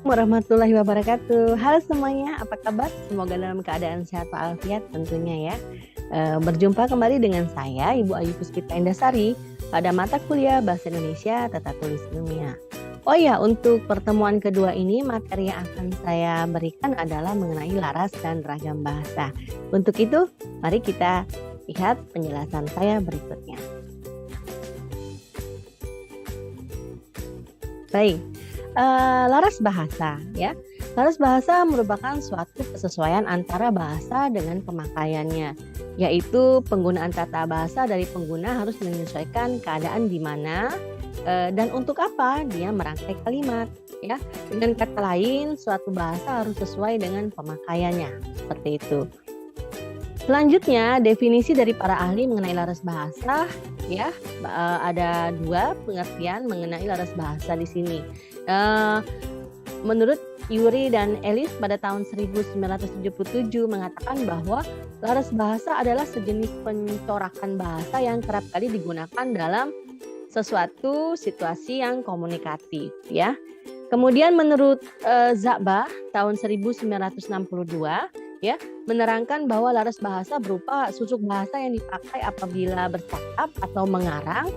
Warahmatullahi wabarakatuh. Halo semuanya, apa kabar? Semoga dalam keadaan sehat walafiat tentunya ya. Berjumpa kembali dengan saya, Ibu Ayu Puspita Indasari, pada mata kuliah Bahasa Indonesia Tata Tulis Ilmiah. Oh ya, untuk pertemuan kedua ini, materi yang akan saya berikan adalah mengenai laras dan ragam bahasa. Untuk itu, mari kita lihat penjelasan saya berikutnya. Baik. Laras bahasa ya. Laras bahasa merupakan suatu kesesuaian antara bahasa dengan pemakaiannya, yaitu penggunaan tata bahasa dari pengguna harus menyesuaikan keadaan di mana dan untuk apa dia merangkai kalimat ya. Dengan kata lain, suatu bahasa harus sesuai dengan pemakaiannya. Seperti itu. Selanjutnya, definisi dari para ahli mengenai laras bahasa ya, ada dua pengertian mengenai laras bahasa di sini. Menurut Yuri dan Ellis pada tahun 1977 mengatakan bahwa laras bahasa adalah sejenis pencorakan bahasa yang kerap kali digunakan dalam sesuatu situasi yang komunikatif ya. Kemudian menurut Zabah tahun 1962 ya, menerangkan bahwa laras bahasa berupa susuk bahasa yang dipakai apabila bercakap atau mengarang,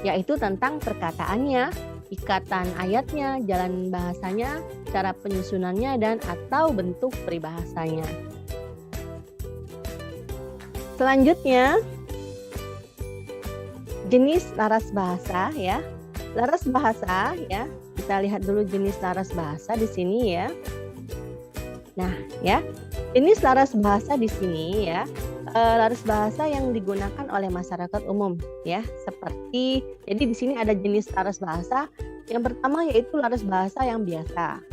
yaitu tentang perkataannya, ikatan ayatnya, jalan bahasanya, cara penyusunannya, dan atau bentuk peribahasanya. Selanjutnya, jenis laras bahasa ya. Laras bahasa ya, kita lihat dulu jenis laras bahasa di sini ya. Nah, ya. Jenis laras bahasa di sini ya, laras bahasa yang digunakan oleh masyarakat umum ya, seperti jadi di sini ada jenis laras bahasa. Yang pertama yaitu laras bahasa yang biasa.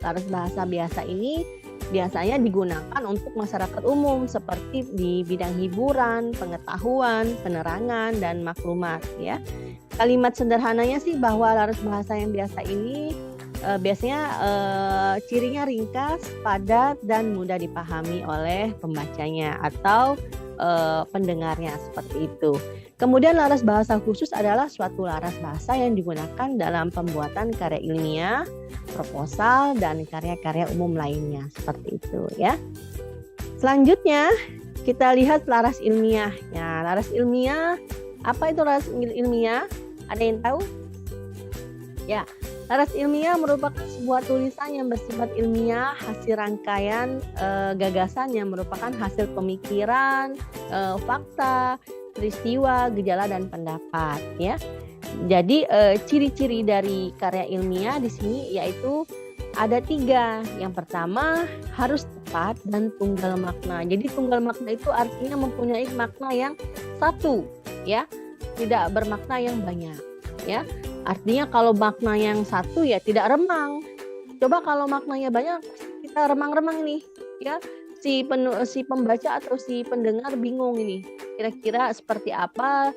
Laras bahasa biasa ini biasanya digunakan untuk masyarakat umum seperti di bidang hiburan, pengetahuan, penerangan, dan maklumat ya. Kalimat sederhananya sih bahwa laras bahasa yang biasa ini biasanya cirinya ringkas, padat, dan mudah dipahami oleh pembacanya atau pendengarnya seperti itu. Kemudian laras bahasa khusus adalah suatu laras bahasa yang digunakan dalam pembuatan karya ilmiah, proposal, dan karya-karya umum lainnya seperti itu ya. Selanjutnya kita lihat laras ilmiah. Ya, laras ilmiah, apa itu laras ilmiah? Ada yang tahu? Ya, laras ilmiah merupakan sebuah tulisan yang bersifat ilmiah, hasil rangkaian gagasan yang merupakan hasil pemikiran, fakta, peristiwa, gejala, dan pendapat. Ya, jadi ciri-ciri dari karya ilmiah di sini yaitu ada 3. Yang pertama harus tepat dan tunggal makna. Jadi tunggal makna itu artinya mempunyai makna yang satu, ya, tidak bermakna yang banyak, ya. Artinya kalau makna yang satu ya tidak remang. Coba kalau maknanya banyak kita remang-remang ini ya. Si pembaca atau si pendengar bingung ini. Kira-kira seperti apa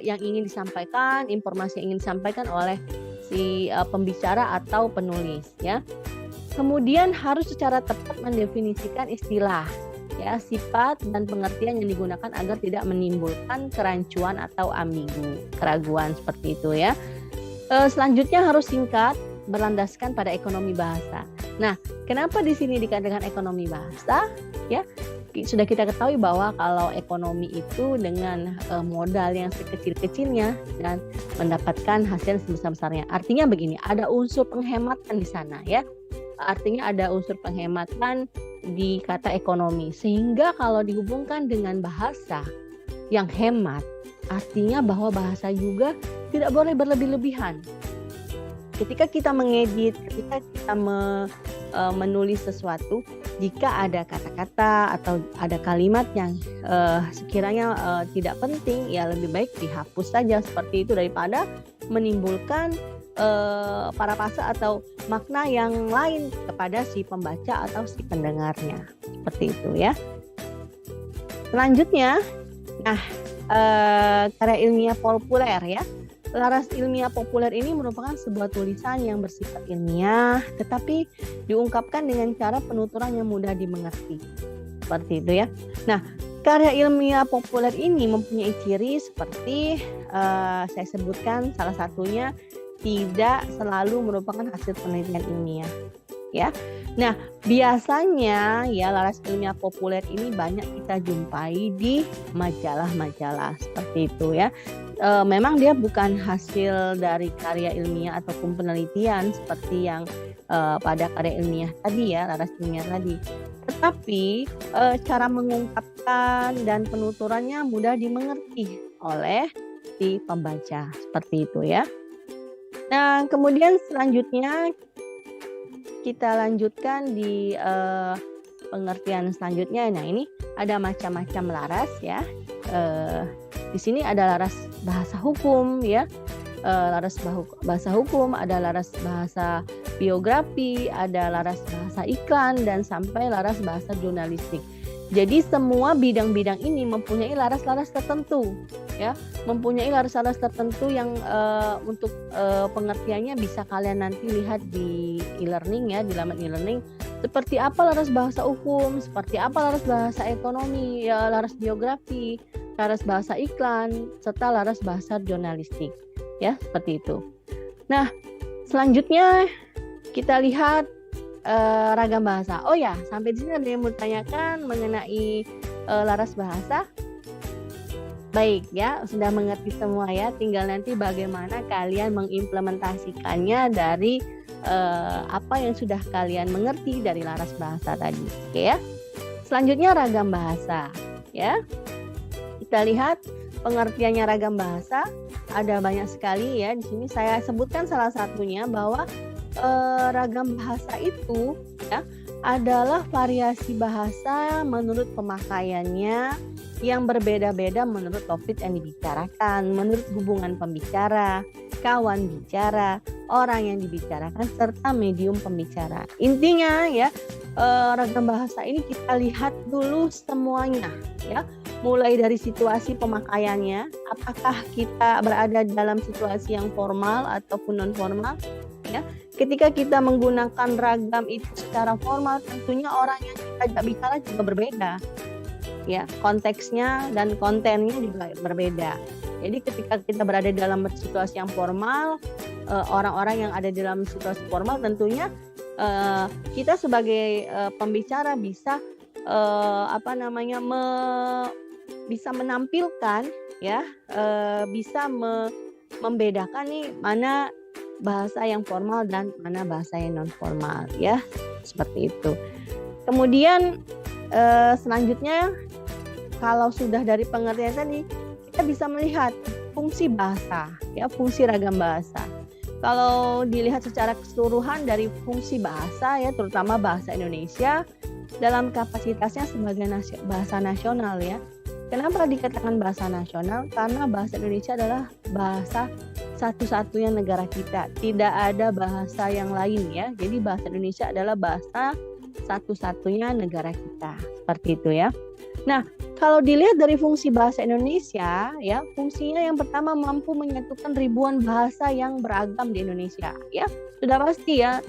yang ingin disampaikan, informasi yang ingin disampaikan oleh si pembicara atau penulis ya. Kemudian harus secara tepat mendefinisikan istilah ya, sifat dan pengertian yang digunakan agar tidak menimbulkan kerancuan atau ambigu, keraguan seperti itu ya. Selanjutnya harus singkat, berlandaskan pada ekonomi bahasa. Nah, kenapa di sini dikatakan ekonomi bahasa? Ya, sudah kita ketahui bahwa kalau ekonomi itu dengan modal yang sekecil-kecilnya dan mendapatkan hasil sebesar-besarnya. Artinya begini, ada unsur penghematan di sana ya. Artinya ada unsur penghematan di kata ekonomi, sehingga kalau dihubungkan dengan bahasa yang hemat, artinya bahwa bahasa juga tidak boleh berlebih-lebihan. Ketika kita mengedit, ketika kita menulis sesuatu, jika ada kata-kata atau ada kalimat yang sekiranya tidak penting, ya lebih baik dihapus saja seperti itu daripada menimbulkan parafase atau makna yang lain kepada si pembaca atau si pendengarnya. Seperti itu ya. Selanjutnya, karya ilmiah populer ya. Laras ilmiah populer ini merupakan sebuah tulisan yang bersifat ilmiah, tetapi diungkapkan dengan cara penuturan yang mudah dimengerti. Seperti itu ya. Nah, karya ilmiah populer ini mempunyai ciri seperti saya sebutkan salah satunya tidak selalu merupakan hasil penelitian ilmiah, ya. Nah, biasanya ya laras ilmiah populer ini banyak kita jumpai di majalah-majalah seperti itu ya. Memang dia bukan hasil dari karya ilmiah ataupun penelitian seperti yang pada karya ilmiah tadi ya, laras ilmiah tadi. Tetapi cara mengungkapkan dan penuturannya mudah dimengerti oleh si pembaca seperti itu ya. Nah, kemudian selanjutnya kita lanjutkan di pengertian selanjutnya. Nah, ini ada macam-macam laras ya. Di sini ada laras bahasa hukum ya. Laras bahasa hukum, ada laras bahasa biografi, ada laras bahasa iklan, dan sampai laras bahasa jurnalistik. Jadi semua bidang-bidang ini mempunyai laras-laras tertentu ya, mempunyai laras-laras tertentu yang untuk pengertiannya bisa kalian nanti lihat di e-learning ya, di laman e-learning. Seperti apa laras bahasa hukum, seperti apa laras bahasa ekonomi, ya, laras biografi, laras bahasa iklan, serta laras bahasa jurnalistik ya, seperti itu. Nah, selanjutnya kita lihat ragam bahasa. Oh ya, sampai di sini ada yang mau tanyakan mengenai laras bahasa. Baik ya, sudah mengerti semua ya. Tinggal nanti bagaimana kalian mengimplementasikannya dari apa yang sudah kalian mengerti dari laras bahasa tadi. Oke ya. Selanjutnya ragam bahasa ya. Kita lihat pengertiannya ragam bahasa. Ada banyak sekali ya. Di sini saya sebutkan salah satunya bahwa ragam bahasa itu ya adalah variasi bahasa menurut pemakaiannya yang berbeda-beda menurut topik yang dibicarakan, menurut hubungan pembicara, kawan bicara, orang yang dibicarakan, serta medium pembicara. Intinya ya, ragam bahasa ini kita lihat dulu semuanya ya, mulai dari situasi pemakaiannya, apakah kita berada dalam situasi yang formal ataupun non formal ya. Ketika kita menggunakan ragam itu secara formal, tentunya orang yang kita ajak bicara juga berbeda ya, konteksnya dan kontennya juga berbeda. Jadi ketika kita berada dalam situasi yang formal, orang-orang yang ada dalam situasi formal tentunya kita sebagai pembicara bisa bisa menampilkan ya, bisa membedakan nih mana bahasa yang formal dan mana bahasa yang non formal ya, seperti itu. Kemudian selanjutnya kalau sudah dari pengertian tadi, kita bisa melihat fungsi bahasa ya, fungsi ragam bahasa. Kalau dilihat secara keseluruhan dari fungsi bahasa ya, terutama bahasa Indonesia dalam kapasitasnya sebagai bahasa nasional ya. Kenapa dikatakan bahasa nasional? Karena bahasa Indonesia adalah bahasa satu-satunya negara kita. Tidak ada bahasa yang lain ya. Jadi bahasa Indonesia adalah bahasa satu-satunya negara kita. Seperti itu ya. Nah, kalau dilihat dari fungsi bahasa Indonesia ya, fungsinya yang pertama mampu menyatukan ribuan bahasa yang beragam di Indonesia ya. Sudah pasti ya.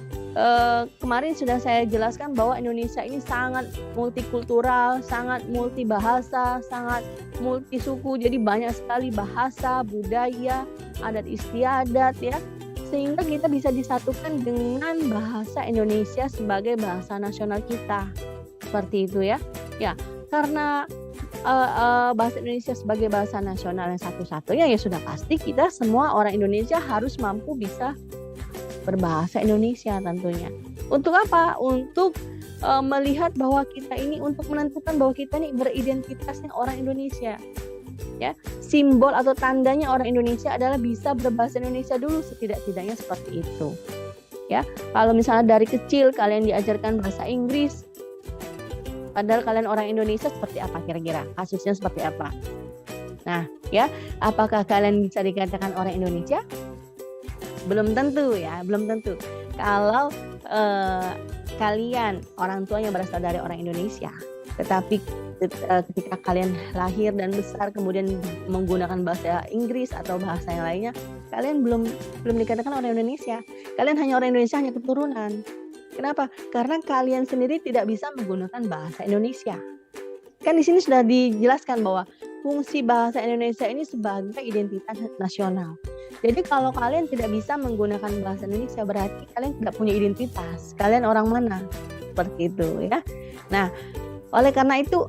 Kemarin sudah saya jelaskan bahwa Indonesia ini sangat multikultural, sangat multibahasa, sangat multisuku. Jadi banyak sekali bahasa, budaya, adat istiadat ya, sehingga kita bisa disatukan dengan bahasa Indonesia sebagai bahasa nasional kita, seperti itu ya. Ya, karena bahasa Indonesia sebagai bahasa nasional yang satu-satunya, ya sudah pasti kita semua orang Indonesia harus mampu bisa berbahasa Indonesia tentunya. Untuk apa? Untuk melihat bahwa kita ini, untuk menentukan bahwa kita ini beridentitasnya orang Indonesia. Ya, simbol atau tandanya orang Indonesia adalah bisa berbahasa Indonesia dulu, setidak-tidaknya seperti itu. Ya, kalau misalnya dari kecil kalian diajarkan bahasa Inggris, padahal kalian orang Indonesia, seperti apa kira-kira? Kasusnya seperti apa? Nah, ya, apakah kalian bisa dikatakan orang Indonesia? Belum tentu ya, belum tentu. Kalau kalian orang tuanya berasal dari orang Indonesia, tetapi ketika kalian lahir dan besar kemudian menggunakan bahasa Inggris atau bahasa yang lainnya, kalian belum dikatakan orang Indonesia. Kalian hanya orang Indonesia, hanya keturunan. Kenapa? Karena kalian sendiri tidak bisa menggunakan bahasa Indonesia. Kan di sini sudah dijelaskan bahwa fungsi bahasa Indonesia ini sebagai identitas nasional. Jadi kalau kalian tidak bisa menggunakan bahasa Indonesia berarti kalian tidak punya identitas. Kalian orang mana? Seperti itu ya. Nah, oleh karena itu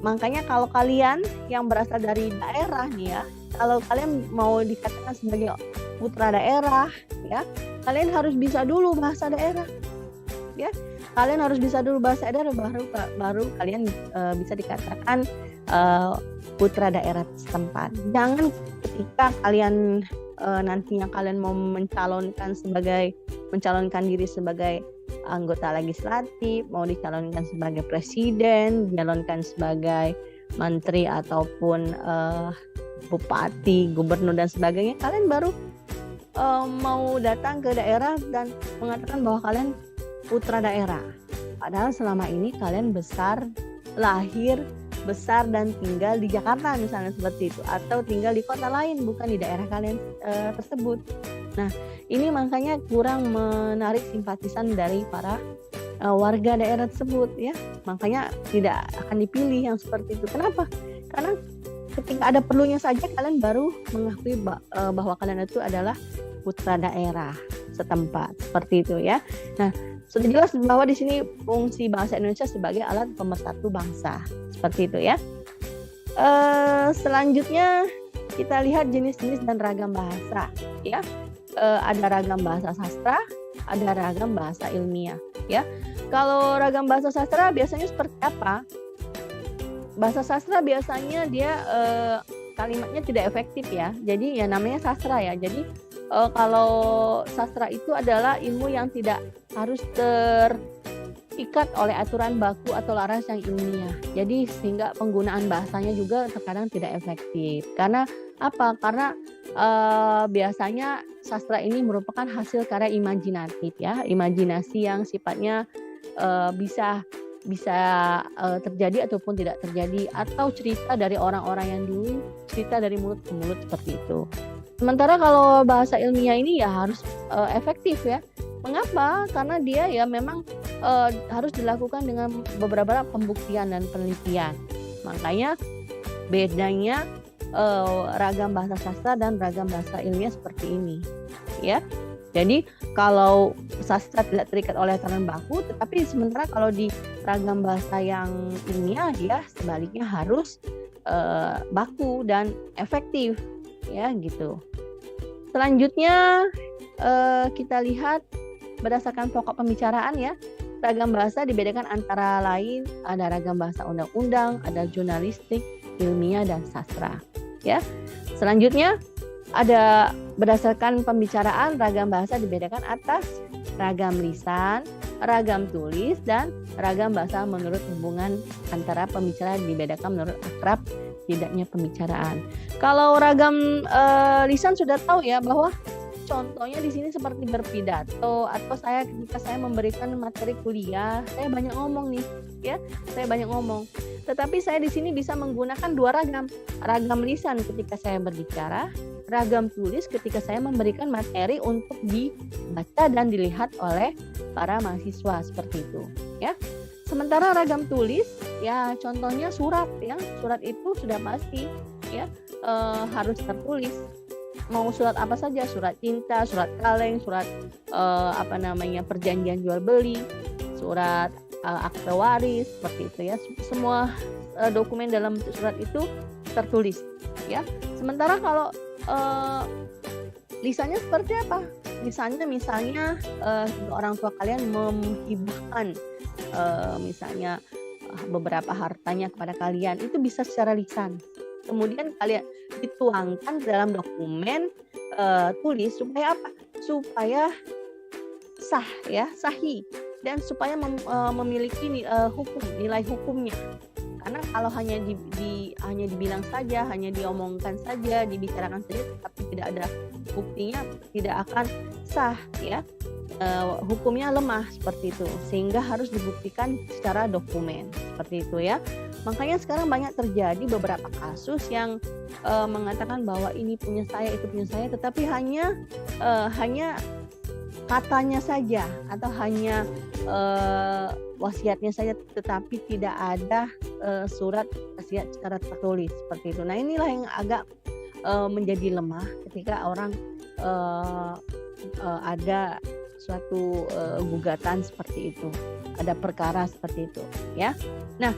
makanya kalau kalian yang berasal dari daerah nih ya, kalau kalian mau dikatakan sebagai putra daerah ya, kalian harus bisa dulu bahasa daerah ya. Kalian harus bisa dulu bahasa daerah baru kalian bisa dikatakan putra daerah setempat. Jangan ketika kalian nantinya kalian mau mencalonkan diri sebagai anggota legislatif, mau dicalonkan sebagai presiden, dicalonkan sebagai menteri ataupun bupati, gubernur dan sebagainya, kalian baru mau datang ke daerah dan mengatakan bahwa kalian putra daerah. Padahal selama ini kalian lahir, besar dan tinggal di Jakarta misalnya seperti itu, atau tinggal di kota lain bukan di daerah kalian tersebut. Nah, ini makanya kurang menarik simpatisan dari para warga daerah tersebut ya. Makanya tidak akan dipilih yang seperti itu. Kenapa? Karena ketika ada perlunya saja kalian baru mengakui bahwa kalian itu adalah putra daerah setempat, seperti itu ya. Nah, sudah jelas bahwa di sini fungsi bahasa Indonesia sebagai alat pemersatu bangsa, seperti itu ya. Selanjutnya kita lihat jenis-jenis dan ragam bahasa ya. Ada ragam bahasa sastra, ada ragam bahasa ilmiah ya. Kalau ragam bahasa sastra biasanya seperti apa? Bahasa sastra biasanya dia kalimatnya tidak efektif ya. Jadi ya namanya sastra ya. Jadi kalau sastra itu adalah ilmu yang tidak harus terikat oleh aturan baku atau laras yang ilmiah. Jadi sehingga penggunaan bahasanya juga terkadang tidak efektif. Karena apa? Karena biasanya sastra ini merupakan hasil karya imajinatif ya, imajinasi yang sifatnya bisa terjadi ataupun tidak terjadi, atau cerita dari orang-orang yang dulu, cerita dari mulut ke mulut seperti itu. Sementara kalau bahasa ilmiah ini ya harus efektif ya. Mengapa? Karena dia ya memang harus dilakukan dengan beberapa pembuktian dan penelitian. Makanya bedanya ragam bahasa sastra dan ragam bahasa ilmiah seperti ini ya. Jadi kalau sastra tidak terikat oleh aturan baku, tetapi sementara kalau di ragam bahasa yang ilmiah dia sebaliknya harus baku dan efektif ya gitu. Selanjutnya kita lihat berdasarkan pokok pembicaraan ya. Ragam bahasa dibedakan antara lain ada ragam bahasa undang-undang, ada jurnalistik, ilmiah dan sastra ya. Selanjutnya ada berdasarkan pembicaraan ragam bahasa dibedakan atas ragam lisan, ragam tulis dan ragam bahasa menurut hubungan antara pembicara dibedakan menurut akrab tidaknya pembicaraan. Kalau ragam lisan sudah tahu ya bahwa contohnya di sini seperti berpidato atau ketika saya memberikan materi kuliah, saya banyak ngomong nih ya, saya banyak ngomong. Tetapi saya di sini bisa menggunakan dua ragam lisan ketika saya berbicara, ragam tulis ketika saya memberikan materi untuk dibaca dan dilihat oleh para mahasiswa seperti itu ya. Sementara ragam tulis ya contohnya surat ya, surat itu sudah pasti ya harus tertulis. Mau surat apa saja, surat cinta, surat kaleng, surat perjanjian jual beli, surat akte waris seperti itu ya. Semua dokumen dalam surat itu tertulis ya. Sementara kalau lisannya seperti apa? Lisannya misalnya orang tua kalian menghibahkan misalnya beberapa hartanya kepada kalian, itu bisa secara lisan. Kemudian kalian dituangkan dalam dokumen tulis supaya apa? Supaya sah ya, sahih, dan supaya memiliki nilai hukumnya. Karena kalau hanya dibilang saja, hanya diomongkan saja, dibicarakan saja, tapi tidak ada buktinya, tidak akan sah ya. Hukumnya lemah seperti itu, sehingga harus dibuktikan secara dokumen seperti itu ya. Makanya sekarang banyak terjadi beberapa kasus yang mengatakan bahwa ini punya saya, itu punya saya, tetapi hanya katanya saja atau hanya wasiatnya saja, tetapi tidak ada surat wasiat secara tertulis seperti itu. Nah inilah yang agak menjadi lemah ketika orang ada suatu gugatan seperti itu, ada perkara seperti itu, ya. Nah,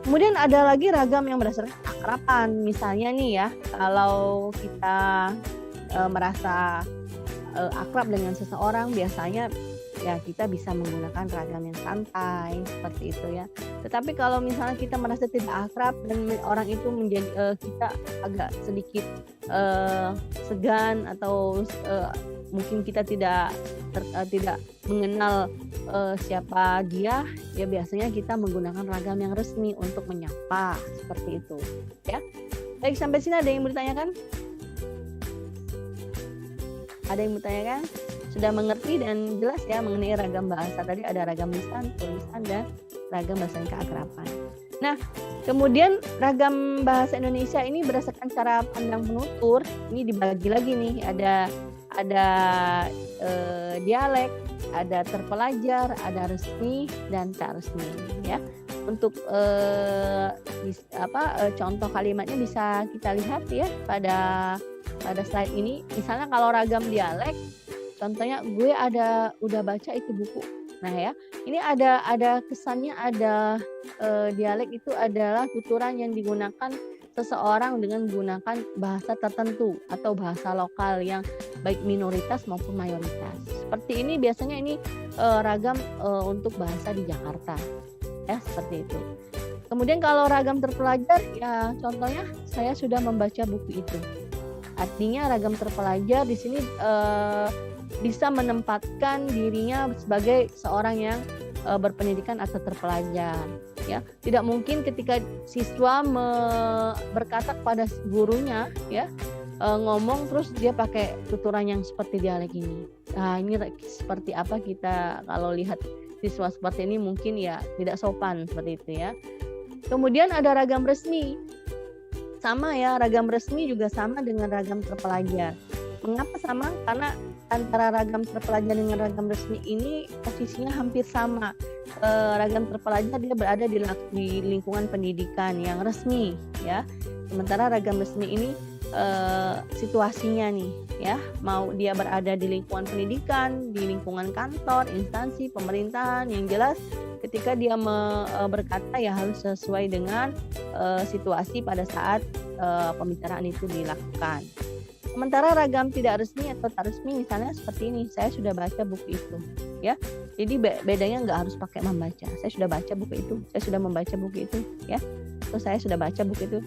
kemudian ada lagi ragam yang berdasarkan akraban. Misalnya nih ya, kalau kita merasa akrab dengan seseorang, biasanya ya kita bisa menggunakan ragam yang santai seperti itu ya. Tetapi kalau misalnya kita merasa tidak akrab dan orang itu menjadi kita agak sedikit segan atau mungkin kita tidak mengenal siapa dia, ya biasanya kita menggunakan ragam yang resmi untuk menyapa seperti itu ya. Baik, sampai sini ada yang bertanyakan? Ada yang bertanyakan? Sudah mengerti dan jelas ya mengenai ragam bahasa tadi, ada ragam lisan, tulisan, dan ragam bahasa keakraban. Nah, kemudian ragam bahasa Indonesia ini berdasarkan cara pandang penutur ini dibagi lagi nih, ada dialek, ada terpelajar, ada resmi dan tak resmi ya. Untuk contoh kalimatnya bisa kita lihat ya pada slide ini. Misalnya kalau ragam dialek, contohnya gue udah baca itu buku. Nah ya, ini ada kesannya, ada dialek itu adalah tuturan yang digunakan seseorang dengan menggunakan bahasa tertentu atau bahasa lokal yang baik minoritas maupun mayoritas. Seperti ini biasanya ini ragam untuk bahasa di Jakarta. Ya, seperti itu. Kemudian kalau ragam terpelajar, ya contohnya saya sudah membaca buku itu. Artinya ragam terpelajar di sini bisa menempatkan dirinya sebagai seorang yang berpendidikan atau terpelajar. Ya, tidak mungkin ketika siswa berkata kepada gurunya, ya ngomong terus dia pakai tuturan yang seperti dialek ini. Nah, ini seperti apa kita kalau lihat siswa seperti ini mungkin ya tidak sopan seperti itu ya. Kemudian ada ragam resmi. Sama ya, ragam resmi juga sama dengan ragam terpelajar. Mengapa sama? Karena antara ragam terpelajar dengan ragam resmi ini posisinya hampir sama. Ragam terpelajar dia berada di lingkungan pendidikan yang resmi ya. Sementara ragam resmi ini situasinya nih ya, mau dia berada di lingkungan pendidikan, di lingkungan kantor, instansi pemerintahan, yang jelas ketika dia berkata ya harus sesuai dengan situasi pada saat pembicaraan itu dilakukan. Sementara ragam tidak resmi atau tak resmi misalnya seperti ini, saya sudah baca buku itu ya. Jadi bedanya nggak harus pakai membaca. Saya sudah baca buku itu, saya sudah membaca buku itu ya. Atau saya sudah baca buku itu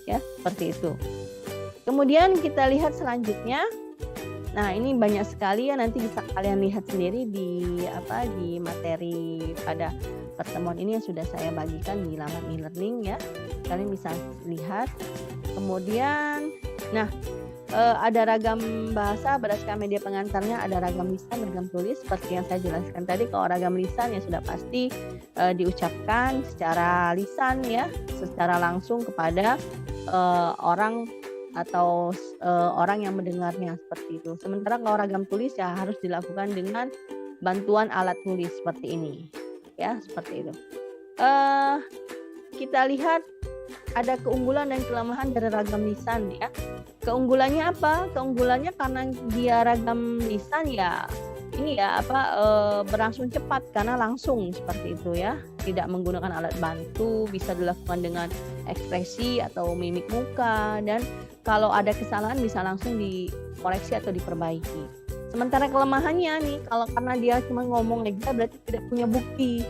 ya, seperti itu. Kemudian kita lihat selanjutnya. Nah, ini banyak sekali ya, nanti bisa kalian lihat sendiri di materi pada pertemuan ini yang sudah saya bagikan di laman e-learning ya. Kalian bisa lihat. Kemudian ada ragam bahasa berdasarkan media pengantarnya, ada ragam lisan, ragam tulis. Seperti yang saya jelaskan tadi, kalau ragam lisan ya sudah pasti diucapkan secara lisan ya, secara langsung kepada orang atau orang yang mendengarnya seperti itu. Sementara kalau ragam tulis ya harus dilakukan dengan bantuan alat tulis seperti ini ya, seperti itu. Kita lihat ada keunggulan dan kelemahan dari ragam lisan ya. Keunggulannya apa? Keunggulannya karena dia ragam lisan ya ini ya berlangsung cepat karena langsung seperti itu ya. Tidak menggunakan alat bantu, bisa dilakukan dengan ekspresi atau mimik muka, dan kalau ada kesalahan bisa langsung dikoreksi atau diperbaiki. Sementara kelemahannya nih, kalau karena dia cuma ngomong aja berarti tidak punya bukti.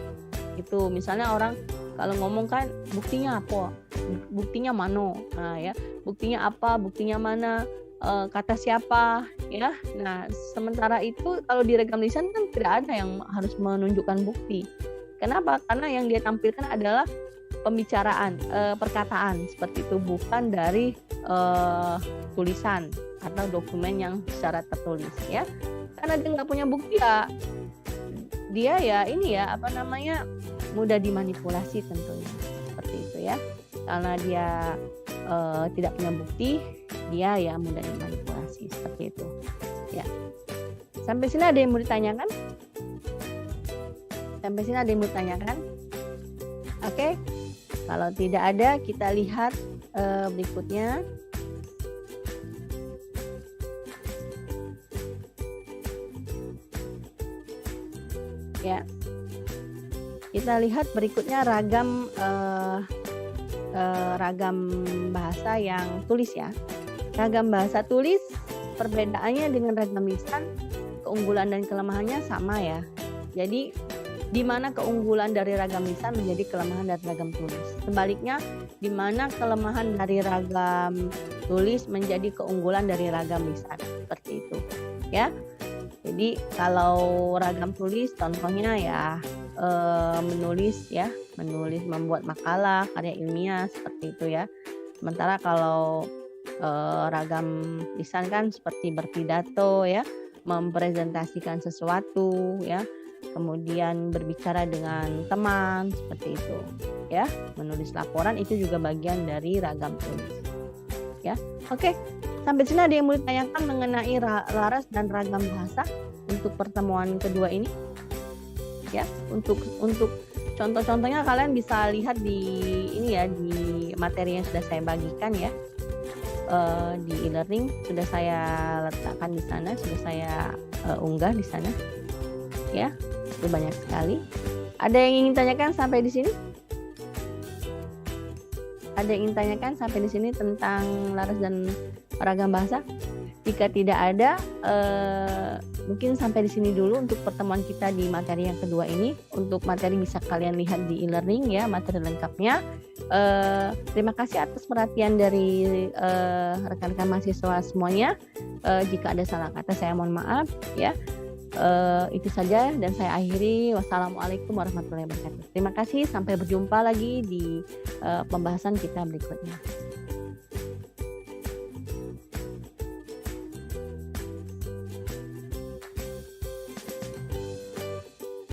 Itu misalnya orang kalau ngomong kan buktinya apa? Buktinya mana? Nah ya, buktinya apa? Buktinya mana? Kata siapa? Ya. Nah, sementara itu kalau di ragam lisan kan tidak ada yang harus menunjukkan bukti. Kenapa? Karena yang dia tampilkan adalah pembicaraan, perkataan seperti itu, bukan dari tulisan atau dokumen yang secara tertulis ya. Karena dia nggak punya bukti ya, dia ya ini ya mudah dimanipulasi tentunya seperti itu ya. Karena dia tidak punya bukti, dia ya mudah dimanipulasi seperti itu ya. Sampai sini ada yang mau ditanyakan? Sampai sini ada yang mau ditanyakan? Oke. Kalau tidak ada, kita lihat berikutnya. ya. Kita lihat berikutnya ragam bahasa yang tulis ya. Ragam bahasa tulis perbedaannya dengan ragam lisan, keunggulan dan kelemahannya sama ya. Jadi di mana keunggulan dari ragam lisan menjadi kelemahan dari ragam tulis. Sebaliknya, di mana kelemahan dari ragam tulis menjadi keunggulan dari ragam lisan. Seperti itu, ya. Jadi kalau ragam tulis contohnya ya menulis, membuat makalah, karya ilmiah seperti itu ya. Sementara kalau ragam lisan kan seperti berpidato ya, mempresentasikan sesuatu ya, kemudian berbicara dengan teman seperti itu ya, menulis laporan itu juga bagian dari ragam tulis ya. Oke, sampai sini ada yang mau ditanyakan mengenai laras dan ragam bahasa untuk pertemuan kedua ini ya. Untuk contoh-contohnya kalian bisa lihat di ini ya, di materi yang sudah saya bagikan ya, di e-learning sudah saya letakkan di sana, sudah saya unggah di sana ya. Itu banyak sekali. Ada yang ingin tanyakan sampai di sini? Ada yang ingin tanyakan sampai di sini tentang laras dan ragam bahasa? Jika tidak ada, mungkin sampai di sini dulu untuk pertemuan kita di materi yang kedua ini. Untuk materi bisa kalian lihat di e-learning ya, materi lengkapnya. Terima kasih atas perhatian dari rekan-rekan mahasiswa semuanya. Jika ada salah kata saya mohon maaf ya. Itu saja dan saya akhiri. Wassalamualaikum warahmatullahi wabarakatuh. Terima kasih, sampai berjumpa lagi di pembahasan kita berikutnya.